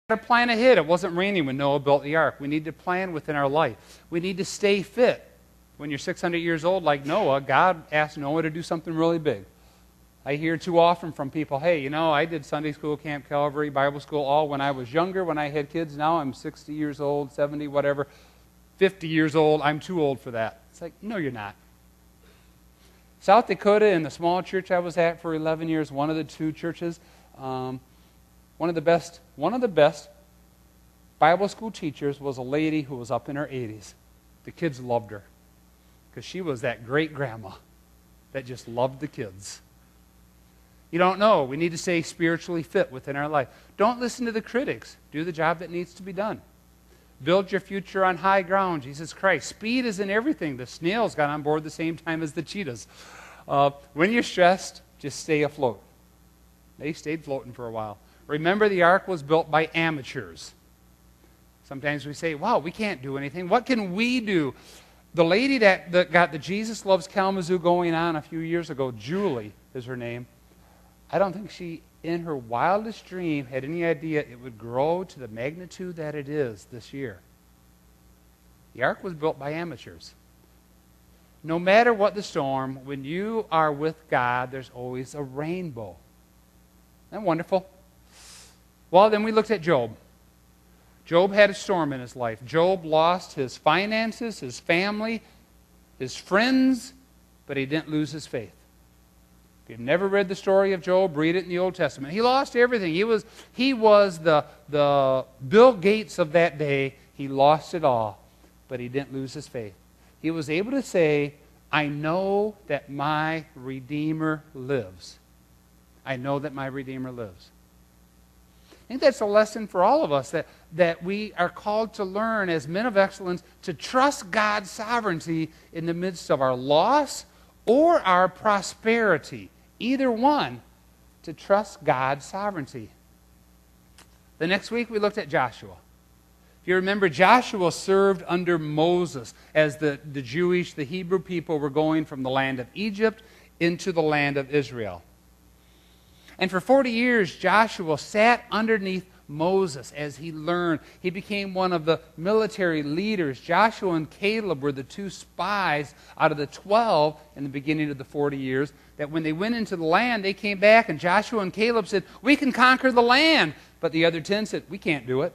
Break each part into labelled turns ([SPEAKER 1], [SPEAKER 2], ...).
[SPEAKER 1] to plan ahead. It wasn't raining when Noah built the ark. We need to plan within our life. We need to stay fit. When you're 600 years old like Noah, God asked Noah to do something really big. I hear too often from people, hey, I did Sunday school, Camp Calvary, Bible school, all when I was younger, when I had kids. Now I'm 60 years old, 70, whatever, 50 years old. I'm too old for that. It's like, no, you're not. South Dakota, in the small church I was at for 11 years, one of the two churches, one of the best Bible school teachers was a lady who was up in her 80s. The kids loved her because she was that great grandma that just loved the kids. You don't know. We need to stay spiritually fit within our life. Don't listen to the critics. Do the job that needs to be done. Build your future on high ground, Jesus Christ. Speed is in everything. The snails got on board the same time as the cheetahs. When you're stressed, just stay afloat. They stayed floating for a while. Remember, the ark was built by amateurs. Sometimes we say, wow, we can't do anything. What can we do? The lady that got the Jesus Loves Kalamazoo going on a few years ago, Julie is her name, I don't think she, in her wildest dream, had any idea it would grow to the magnitude that it is this year. The ark was built by amateurs. No matter what the storm, when you are with God, there's always a rainbow. Isn't that wonderful? Well, then we looked at Job. Job had a storm in his life. Job lost his finances, his family, his friends, but he didn't lose his faith. If you've never read the story of Job, read it in the Old Testament. He lost everything. He was the Bill Gates of that day. He lost it all, but he didn't lose his faith. He was able to say, I know that my Redeemer lives. I know that my Redeemer lives. I think that's a lesson for all of us, that we are called to learn as men of excellence to trust God's sovereignty in the midst of our loss or our prosperity. Either one, to trust God's sovereignty. The next week we looked at Joshua. If you remember, Joshua served under Moses as the Hebrew people were going from the land of Egypt into the land of Israel. And for 40 years, Joshua sat underneath Moses as he learned. He became one of the military leaders. Joshua and Caleb were the two spies out of the 12 in the beginning of the 40 years that when they went into the land, they came back and Joshua and Caleb said, we can conquer the land. But the other 10 said, we can't do it.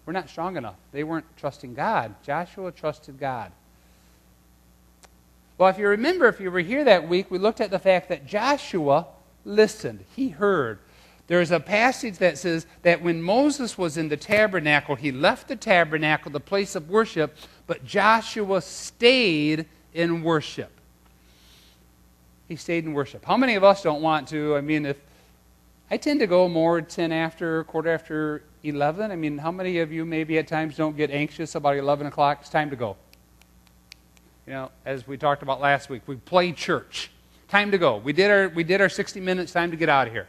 [SPEAKER 1] We're not strong enough. They weren't trusting God. Joshua trusted God. Well, if you remember, if you were here that week, we looked at the fact that Joshua listened. He heard. There's a passage that says that when Moses was in the tabernacle, he left the tabernacle, the place of worship, but Joshua stayed in worship. He stayed in worship. How many of us don't want to? If I tend to go more 10 after, quarter after 11. How many of you maybe at times don't get anxious about 11 o'clock? It's time to go. As we talked about last week, we play church. Time to go. We did our 60 minutes, time to get out of here.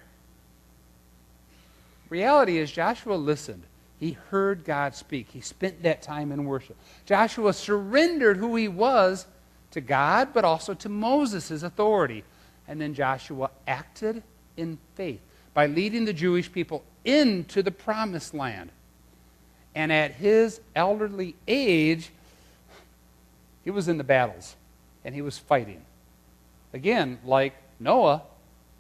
[SPEAKER 1] Reality is Joshua listened. He heard God speak. He spent that time in worship. Joshua surrendered who he was to God, but also to Moses' authority. And then Joshua acted in faith by leading the Jewish people into the promised land. And at his elderly age, he was in the battles, and he was fighting. Again, like Noah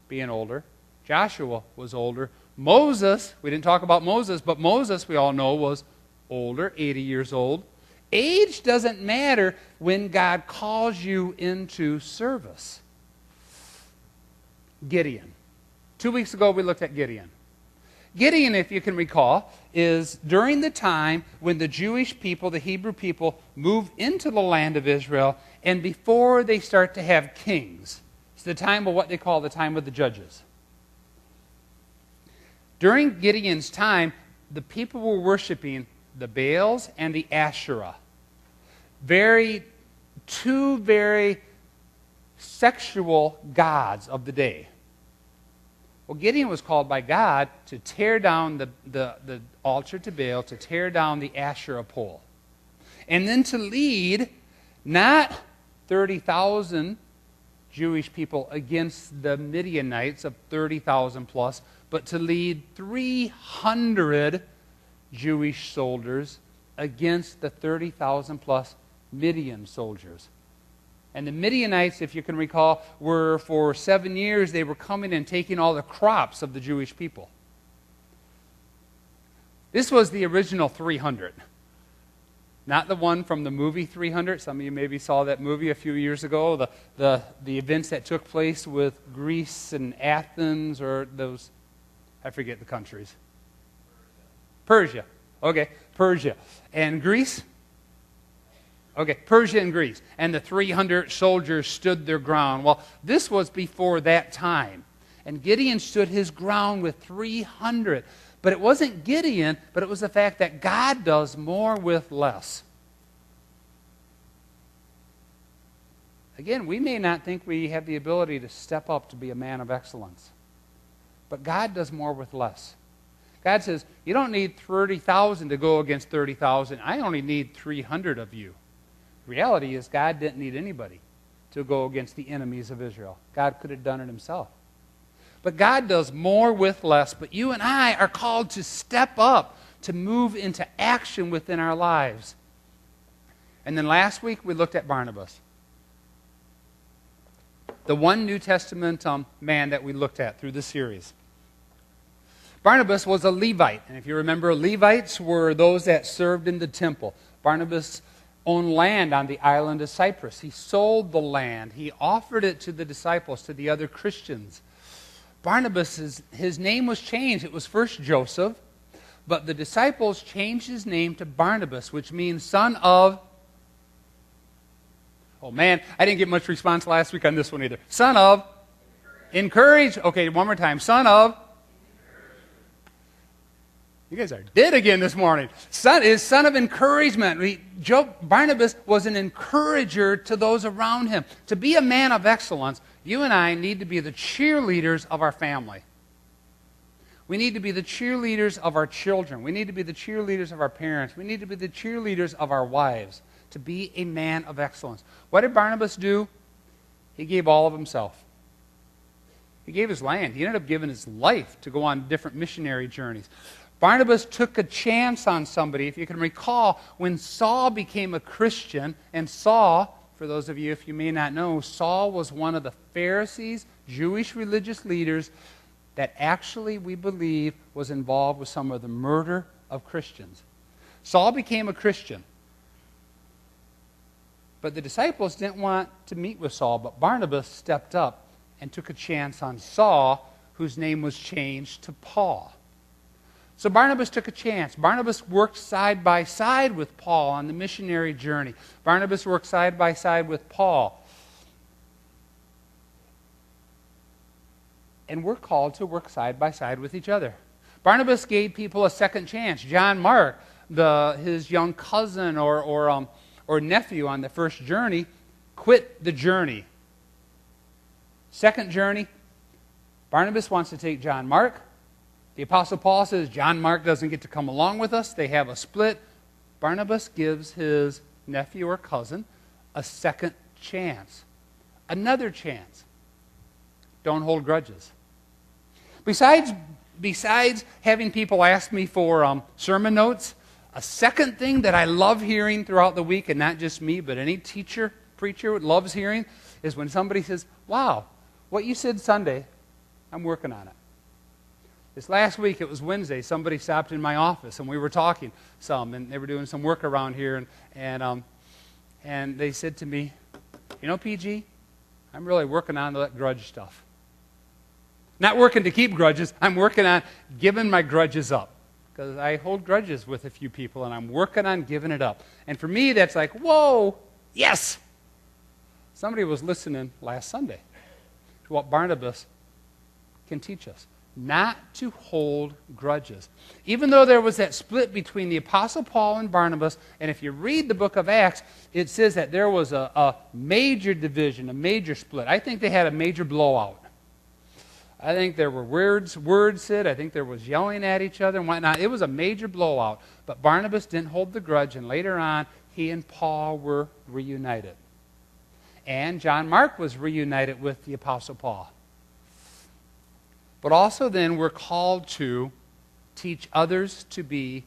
[SPEAKER 1] being older, Joshua was older. Moses, we didn't talk about Moses, but Moses, we all know, was older, 80 years old. Age doesn't matter when God calls you into service. Gideon. 2 weeks ago, we looked at Gideon. Gideon, if you can recall, is during the time when the Jewish people, the Hebrew people, move into the land of Israel, and before they start to have kings. It's the time of what they call the time of the judges. During Gideon's time, the people were worshiping the Baals and the Asherah. Two very sexual gods of the day. Well, Gideon was called by God to tear down the altar to Baal, to tear down the Asherah pole. And then to lead not 30,000 Jewish people against the Midianites of 30,000 plus, but to lead 300 Jewish soldiers against the 30,000 plus Midian soldiers. And the Midianites, if you can recall, were for 7 years, they were coming and taking all the crops of the Jewish people. This was the original 300. Not the one from the movie 300. Some of you maybe saw that movie a few years ago. The events that took place with Greece and Athens, or those, I forget the countries. Persia. Okay, Persia. And Greece? Okay, Persia and Greece. And the 300 soldiers stood their ground. Well, this was before that time. And Gideon stood his ground with 300. But it wasn't Gideon, but it was the fact that God does more with less. Again, we may not think we have the ability to step up to be a man of excellence. But God does more with less. God says, you don't need 30,000 to go against 30,000. I only need 300 of you. The reality is God didn't need anybody to go against the enemies of Israel. God could have done it himself. But God does more with less. But you and I are called to step up, to move into action within our lives. And then last week we looked at Barnabas. The one New Testament man that we looked at through the series. Barnabas was a Levite. And if you remember, Levites were those that served in the temple. Barnabas owned land on the island of Cyprus. He sold the land. He offered it to the disciples, to the other Christians. Barnabas, his name was changed. It was first Joseph, but the disciples changed his name to Barnabas, which means son of... Oh man, I didn't get much response last week on this one either. Son of... Encourage. Okay, one more time. Son of... You guys are dead again this morning. Son of encouragement. Barnabas was an encourager to those around him. To be a man of excellence, you and I need to be the cheerleaders of our family. We need to be the cheerleaders of our children. We need to be the cheerleaders of our parents. We need to be the cheerleaders of our wives. To be a man of excellence. What did Barnabas do? He gave all of himself. He gave his land. He ended up giving his life to go on different missionary journeys. Barnabas took a chance on somebody. If you can recall, when Saul became a Christian, and Saul, for those of you if you may not know, Saul was one of the Pharisees, Jewish religious leaders, that actually, we believe, was involved with some of the murder of Christians. Saul became a Christian. But the disciples didn't want to meet with Saul, but Barnabas stepped up and took a chance on Saul, whose name was changed to Paul. So Barnabas took a chance. Barnabas worked side by side with Paul on the missionary journey. Barnabas worked side by side with Paul. And we're called to work side by side with each other. Barnabas gave people a second chance. John Mark, his young cousin or nephew on the first journey, quit the journey. Second journey, Barnabas wants to take John Mark. The Apostle Paul says John Mark doesn't get to come along with us. They have a split. Barnabas gives his nephew or cousin a second chance. Another chance. Don't hold grudges. Besides having people ask me for sermon notes, a second thing that I love hearing throughout the week, and not just me, but any teacher, preacher loves hearing, is when somebody says, wow, what you said Sunday, I'm working on it. This last week, it was Wednesday, somebody stopped in my office, and we were talking some, and they were doing some work around here, and they said to me, you know, PG, I'm really working on that grudge stuff. Not working to keep grudges, I'm working on giving my grudges up. Because I hold grudges with a few people, and I'm working on giving it up. And for me, that's like, whoa, yes! Somebody was listening last Sunday to what Barnabas can teach us. Not to hold grudges. Even though there was that split between the Apostle Paul and Barnabas, and if you read the book of Acts, it says that there was a major division, a major split. I think they had a major blowout. I think there were words said. I think there was yelling at each other and whatnot. It was a major blowout. But Barnabas didn't hold the grudge, and later on, he and Paul were reunited. And John Mark was reunited with the Apostle Paul. But also then we're called to teach others to be